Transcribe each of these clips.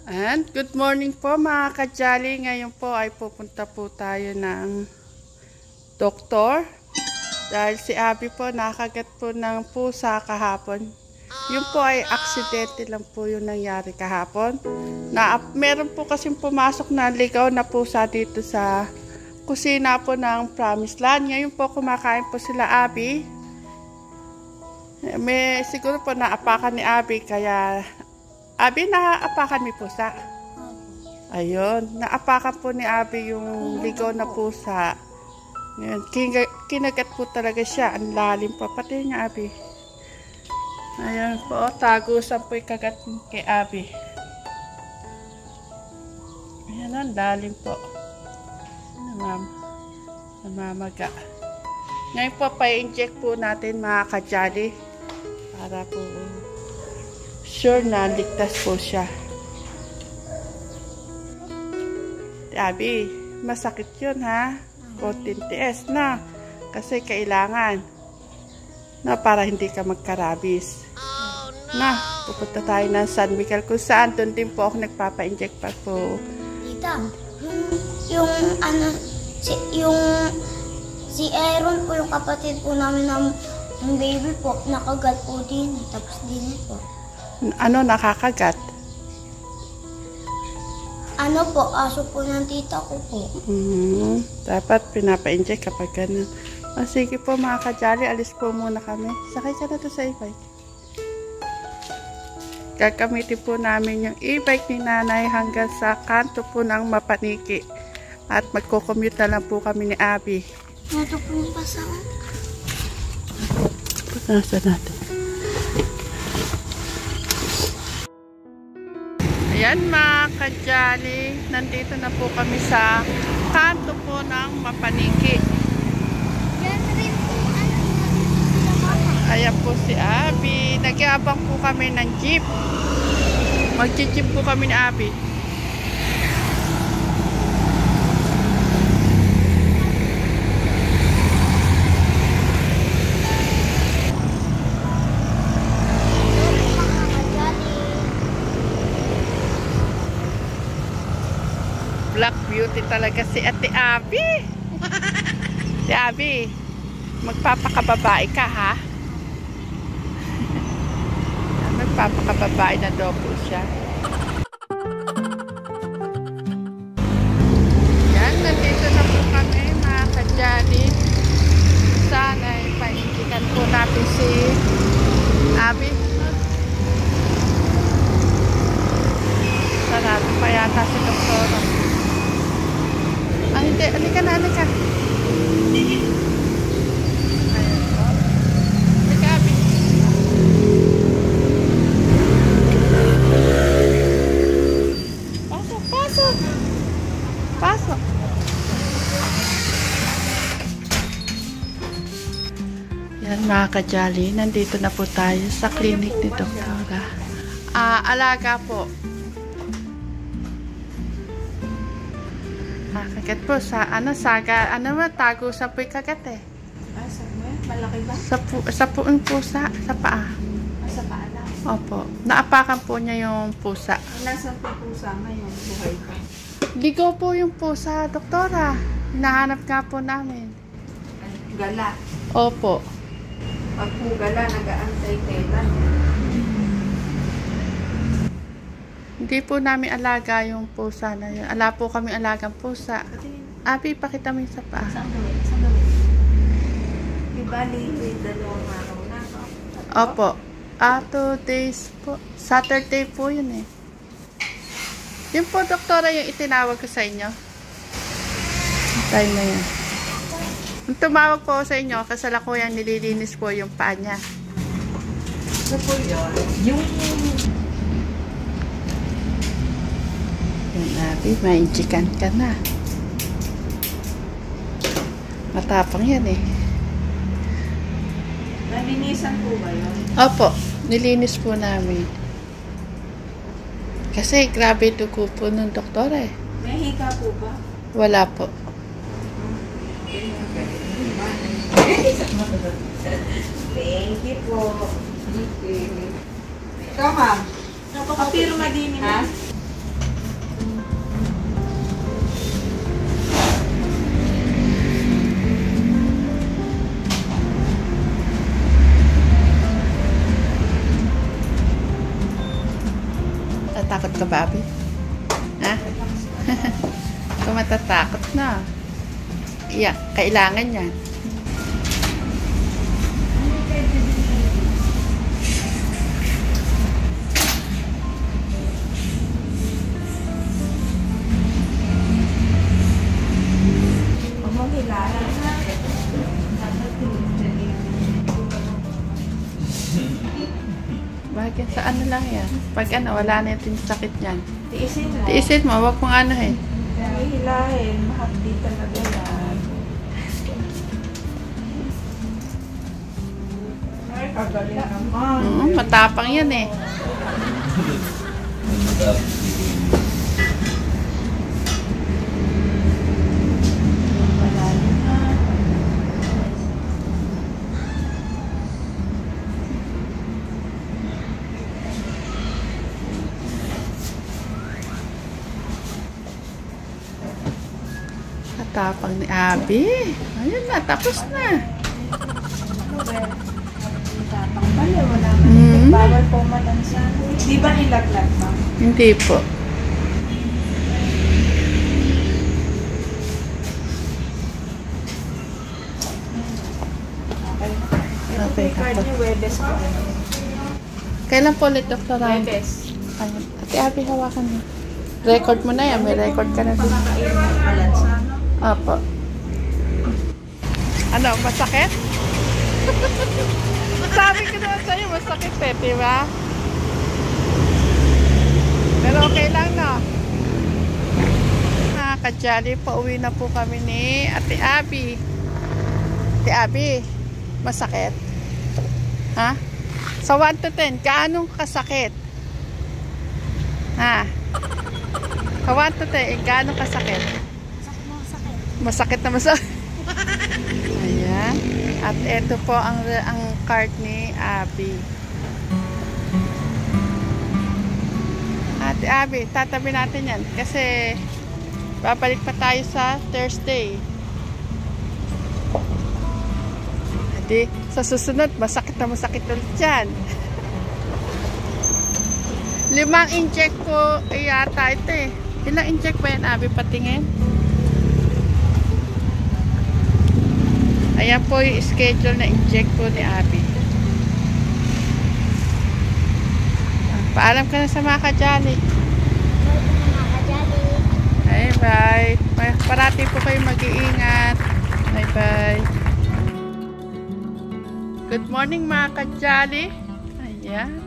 And good morning po mga kajali. Ngayon po ay pupunta po tayo ng doktor. Dahil si Abby po nakagat po ng pusa kahapon. Yun po ay aksidente lang po yung nangyari kahapon. Meron po kasing pumasok na ligaw na pusa dito sa kusina po ng Promised Land. Ngayon po kumakain po sila Abby. Siguro po naapakan ni Abby kaya Abby, naapakan ni pusa. Ayun, naapakan po ni Abby yung ligaw na pusa. Ngayon, kinagat po talaga siya. Ang lalim po. Pati niya, Abby. Ayun po, tagusan po yung kagat kay Abby. Ayan, ang lalim po. Namamaga. Ngayon po, pa-inject po natin mga kajali. Para po sure na ligtas po siya. Abby, masakit yun ha. Konting tiis na. Kasi kailangan na para hindi ka magkarabis. Na, pupunta tayo ng San Miguel kung saan. Doon din po ako nagpapa-inject pa po. Tita, si Aaron po, yung kapatid po namin ng baby po, nakagat po din. Tapos din po. Ano nakakagat? Ano po, aso po ng tita ko po. Dapat pinapa-inject kapag ganun. Sige po mga kajali, alis po muna kami. Sakay ka na to sa e-bike. Gagamitin po namin yung e-bike ni nanay hanggang sa kanto po ng Mapaniki. At magko-commute na lang po kami ni Abby. Ito po yung pasang. Nasa natin. Ayan mga kajali, nandito na po kami sa kanto po ng Mapaniki. Yan rin po, Ayan po si Abby. Nag-iabang po kami ng jeep. Mag-jeep po kami ni Abby. Black beauty talaga si Ate Abby. Si Abby, magpapakababae ka ha? Magpapakababae na daw po siya. Yan, nandito na po kami mga kajali. Sana paintikan po natin si Abby. Sarado pa yata si doktora. Hindi. Halika na, halika. Ayan po. Halika, Abby. Pasok, pasok. Pasok. Yan mga kajali. Nandito na po tayo sa clinic ni doktora. Alaga po. Kagat po sa saga, tago sa pu'y kagat eh. malaki ba? Sa pu'ing pusa, sa paa. Sa paa lang. Opo. Naapakan po niya yung pusa. Nasaan po pusa ngayon? Buhay pa? Ligaw po yung pusa, doktora. Hinahanap nga po namin. Gala. Opo. Pag po gala, nag-aantay-teta. Hindi po namin alaga yung pusa na yun. Ala po kami alagang pusa. Abby, pakita mo yung sa paa. Saan gawin? Ibali, dalawang araw na. Opo. 2 days po. Saturday po yun eh. Yun po, doktora, yung itinawag ko sa inyo. Time na yun. Yung tumawag po sa inyo, kasalukuyan nililinis po yung paa niya. Ano po yun? Yung... Yung Abby, mainjikan ka na. Matapang yan eh. Nalinisan po ba yun? Opo, nilinis po namin. Kasi grabe dugo po nung doktor eh. May hika po ba? Wala po. Thank you po. Ikaw, ma'am. Papirma din ha? Matatakot ka ba, Abi? Ha? Kung matatakot na. Yeah, kailangan yan. Bakit sa ano lang yan? Pag ano, wala na yung sakit yan. Tiisin mo. Tiisin mo, wag mong ano eh. Hilahin. Mahapdi talaga yan. Ay, kagaling naman. Matapang yan eh. Matapang ni Abi. Ayun na, tapos na. Tapang pala, wala man. Bawal po malansa. Di ba ilaglag pa? Hindi po. Okay, Card niya, Webes po. kailan po ulit, Dr. Ram? Webes. Ayun. Ate Abi, hawakan mo. Record mo na yan. May record ka na din. Malansa, no? Opo. Ano, masakit? Sabi ko naman sa'yo, masakit eh, di ba? Pero okay lang, no? Kajali, pauwi na po kami ni Ate Abi. Ate Abi, masakit? Ha? Sa 1 to 10, gaano kasakit? Ha? Sa 1 to 10, gaano kasakit? Masakit na masakit. Ayan. At ito po ang card ni Abi. Ate Abi, tatabi natin yan. Kasi babalik pa tayo sa Thursday. Hindi, sa susunod, masakit na masakit ulit yan. 5 inject po yata ito eh. Ilang inject ba yan, Abi? Patingin. Ayan po yung schedule na inject po ni Abi. Paalam ka na sa mga kajali. Bye bye. Parati po kayo mag-iingat. Bye bye. Good morning mga kajali. Ayan.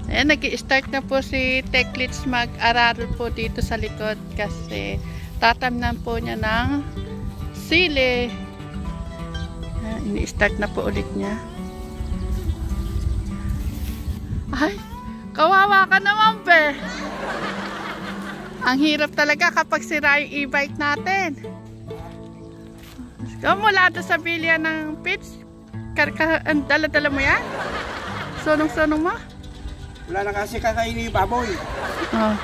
Ayan, nag-i-start na po si Techlits mag-aral po dito sa likod kasi tatamnan po niya ng sili. Ini-start na po ulit niya. Ay, kawawa ka naman, be. Ang hirap talaga kapag sira yung e-bike natin. Mula doon sa bilya ng pitch, dala-dala mo yan? Sunong-sunong mo? Wala na kasi kakainin yung baboy. Oh.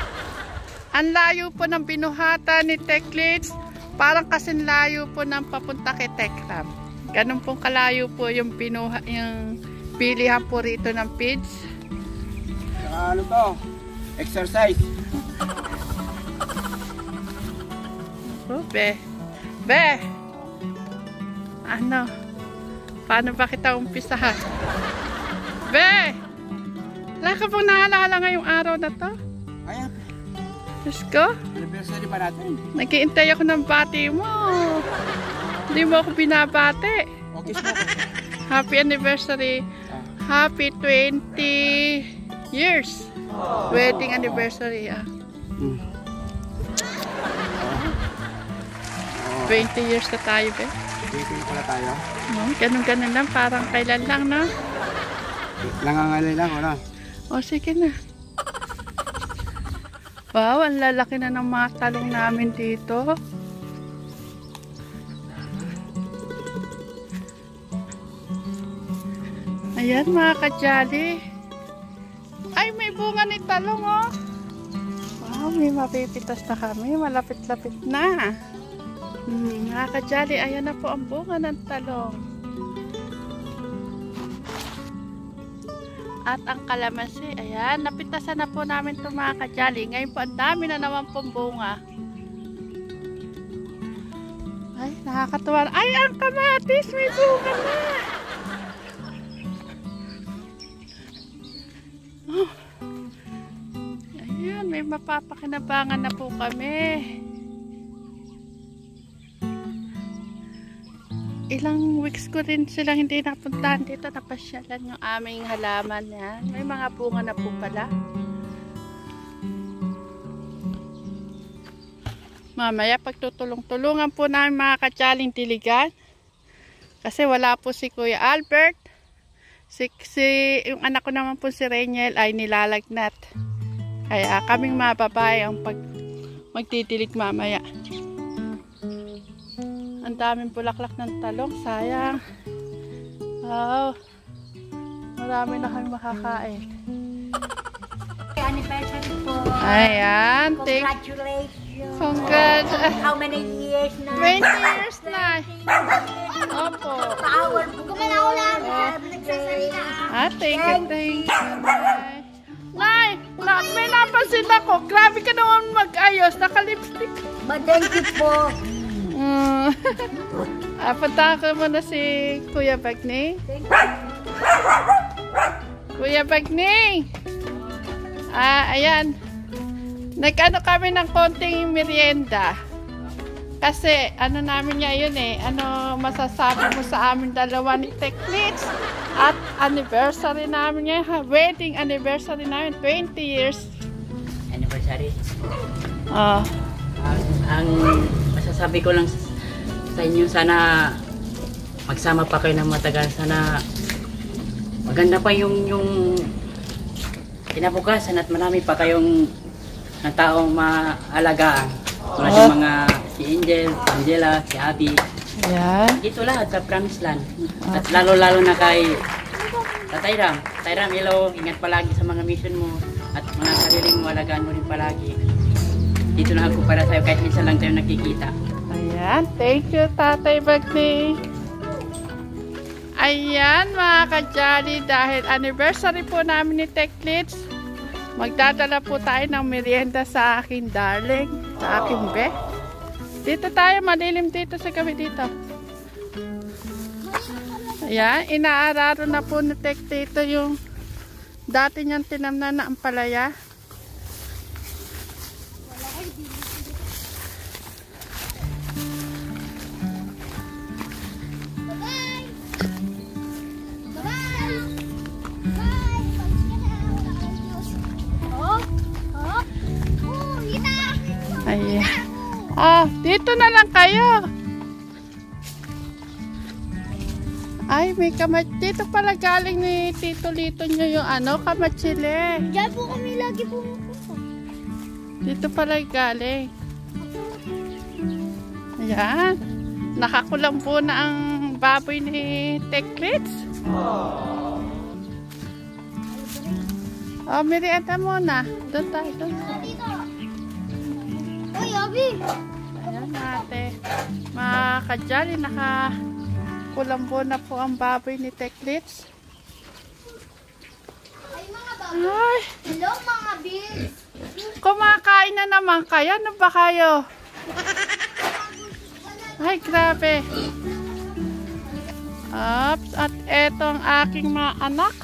Ang layo po ng binuhatan ni Techlits, parang kasing layo po ng papunta kay Techram. Ganun pong kalayo po yung bilihan po rito ng pids. Saka ano to? Exercise. Oh, be. Ano? Paano ba kita umpisahan? Be! Wala ka pong naalala ngayong araw na to? Ayan. Diyos ko? Anniversary pa natin. Nag-iintay ako ng bati mo. Hindi mo ako binabati. Okay, smoke. Happy anniversary. Happy 20 years. Wedding anniversary. 20 years na tayo, be. Waiting pala tayo. Ganun-ganun lang. Parang kailan lang, no? Langangalay lang, wala. O, sige na. Wow, ang lalaki na ng mga talong namin dito. Ayan mga kajali. Ay, may bunga ni talong, oh. Wow, may mapipitas na kami. Malapit-lapit na. Mga kajali, ayan na po ang bunga ng talong. at ang kalamansi. Ayan, napitasan na po namin ito mga kajali. Ngayon po, ang dami na naman pong bunga. Ay, nakakatuwa. Ay, ang kamatis! May bunga na! Oh. Ayan, may mapapakinabangan na po kami. Ilang weeks ko rin silang hindi napuntahan dito. Napasyalan yung aming halaman yan. May mga bunga na po pala. Mamaya pagtutulong-tulungan po namin mga katsaling diligan. Kasi wala po si Kuya Albert. Yung anak ko naman po si Reniel ay nilalagnat. Kaya kaming mga babae ang magtitilig mamaya. Ang daming bulaklak ng talong. Sayang. Wow. Marami na kami makakain. Anniversary po. Ayan. Congratulations. Congrats. How many years na? 20 years na. Opo. Power po. Kumalaw-law. Nagsasalita. Thank you. Nay, may napansin ako. Grabe ka naman mag-ayos. Naka-lipstick. Thank you po. Punta ko muna si Kuya Bagning. Kuya Bagning! Ayan. Nag-ano kami ng konting merienda. Kasi, ano namin niya yun eh. Ano masasabi mo sa amin dalawa ni Techniques? At anniversary namin niya. Wedding anniversary namin. 20 years. Anniversary. Oh. Ang masasabi ko lang sa inyo, sana magsama pa kayo ng matagal. Sana maganda pa yung kinabukasan at marami pa kayong na taong maalagaan. Tulad yung mga si Angel, Angela, si Abby. Ayan. Dito lahat sa Promised Land. At lalo-lalo na kay Tatay Ram. Tatay Ram, hello. Ingat palagi sa mga mission mo. At mga sariling mo, alagaan mo rin palagi. Dito lang ako para sa'yo kahit minsan lang tayo nakikita. Ayan, thank you Tatay Bagning. Ayan mga kajali, dahil anniversary po namin ni Techniques, magdadala po tayo ng merienda sa aking darling, sa aking be. Dito tayo, madilim dito sa gabi dito. Ayan, inaararo na po ni Techniques dito yung dati niyang tinamnan na ampalaya. Ayan. Dito na lang kayo. Ay, may dito pala galing ni Tito Lito nyo yung kamatsili. Diyan po kami lagi pumupunta. Dito pala galing. Ayan. Nakakulang po na ang baboy ni Techniques. Merienda muna. Doon tayo. Uy, Abby! Ayan ate. Mga kajali, nakakulambo na po ang baboy ni Techniques. Ay, mga Ay, hello, mga beans! kumakain na naman kayo. Ano ba kayo? Ay, grabe. Oops, at eto ang aking mga anak.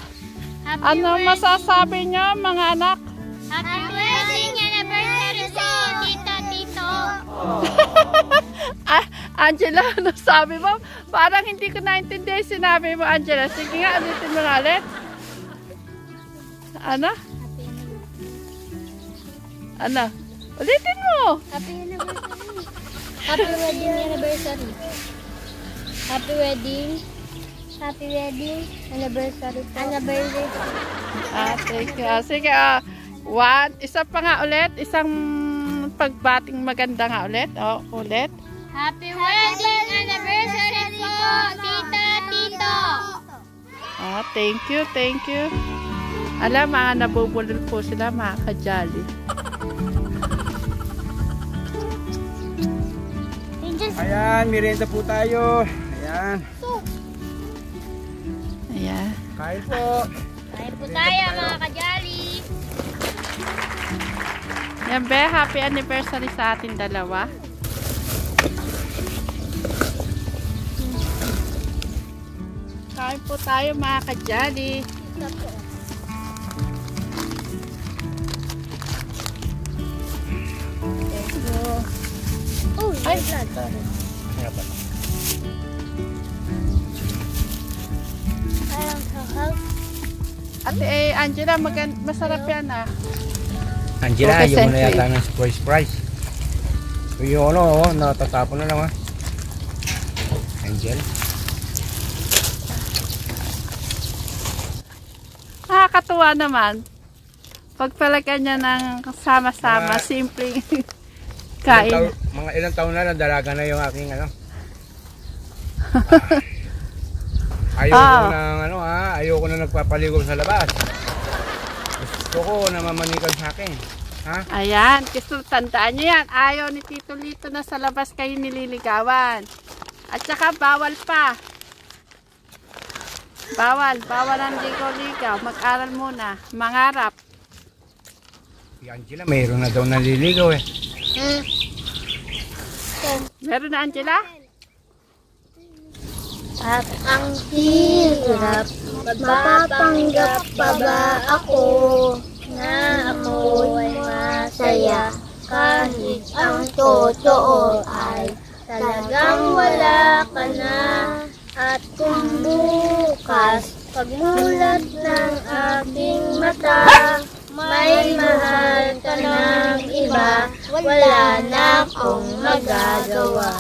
Ano masasabi nyo, mga anak? Happy wedding anniversary po, tito! Angela, ano sabi mo? Parang hindi ko naintindihan sinabi mo, Angela. Sige nga, ulitin mo nga ulit. Ano? Ano? Ulitin mo! Happy anniversary! Happy wedding anniversary! Happy wedding! Happy wedding anniversary! Anniversary! Thank you. Sige, isa pa nga ulit. Isang pagbating maganda nga ulit. Ulit. Happy wedding anniversary po, tito! Thank you. Alam, mga nabubulol po sila, mga kajali. Ayan, merienda po tayo. Ayan. Ayan. Kain po. Kain po po tayo mga kajali. Yan be, happy anniversary sa ating dalawa. Kain po tayo mga kajali. Oh, Ay, Ate Angela, masarap yan ah. Angela, Okay, yung mo na thank you. yata ng surprise. Yung ano, natatapon na lang Angel. Nakakatuwa naman. Pagpalagan niya ng sama-sama, simpleng kain. Mga ilang taon na dalaga na yung aking ano. Ayoko na nagpapaligo sa labas. Gusto ko na mamanikan sa akin. Ha? Ayan, gusto tandaan niyo yan. Ayaw ni Tito Lito na sa labas kayo nililigawan. At saka bawal pa. Bawal ang ligaw-ligaw. Mag-aral muna. Mangarap. Si Angela, mayroon na daw naliligaw eh. Meron na, Angela? At ang hirap, mapapanggap pa ba ako na ako'y masaya kahit ang totoo ay talagang wala ka na. At kung bukas pagmulat ng aking mata, may mahal ka ng iba, wala na akong magagawa.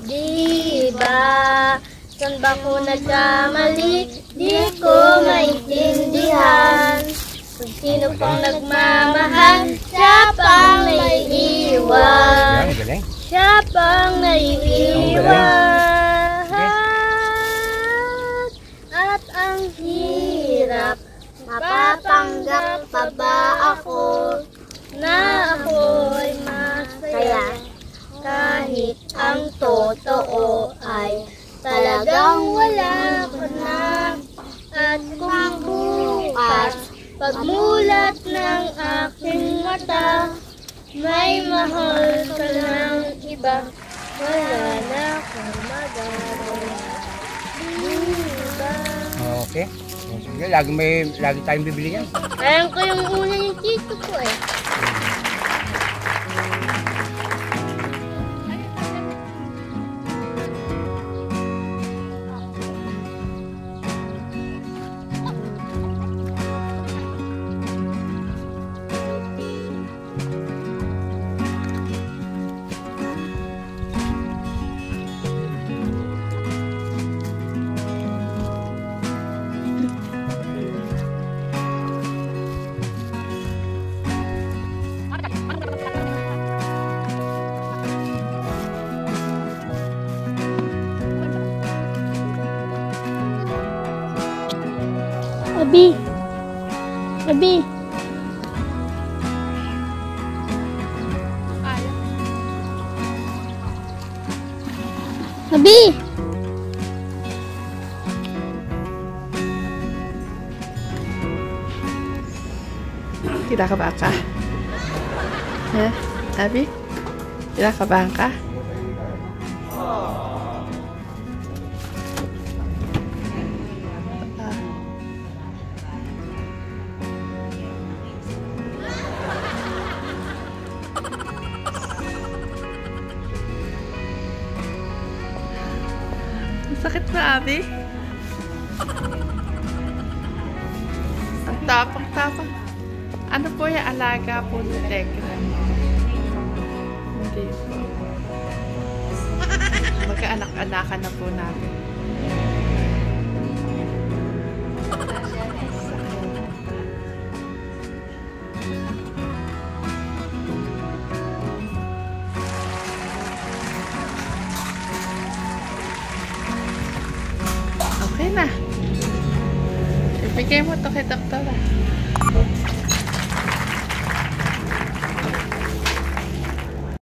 Di ba? Saan ba ko nagkamali? Di ko maintindihan. Kung sino pang nagmamahal, siya pang naiiwan. Yan, galing. Siya pang naiiwan. At ang hirap, mapapanggap pa ba ako na ako'y masaya kahit ang totoo ay talagang wala ka na. At kung bukas pagmulat ng aking mata, may mahal ka ng iba, wala na akong magagawa. Diba? Okay. Sige, lagi tayong bibili yan. Alam ko yung una yung tito ko eh. Abi. Abi. Kinakabahan ka? Ha? Abi? Kinakabahan ka? Sakit ba, Abi? Ang tapang-tapang. Ano po yung alaga po ni Tekra? Hindi po. Magkaanak-anakan na po namin. Okay na. Ibigay mo to kay Dr.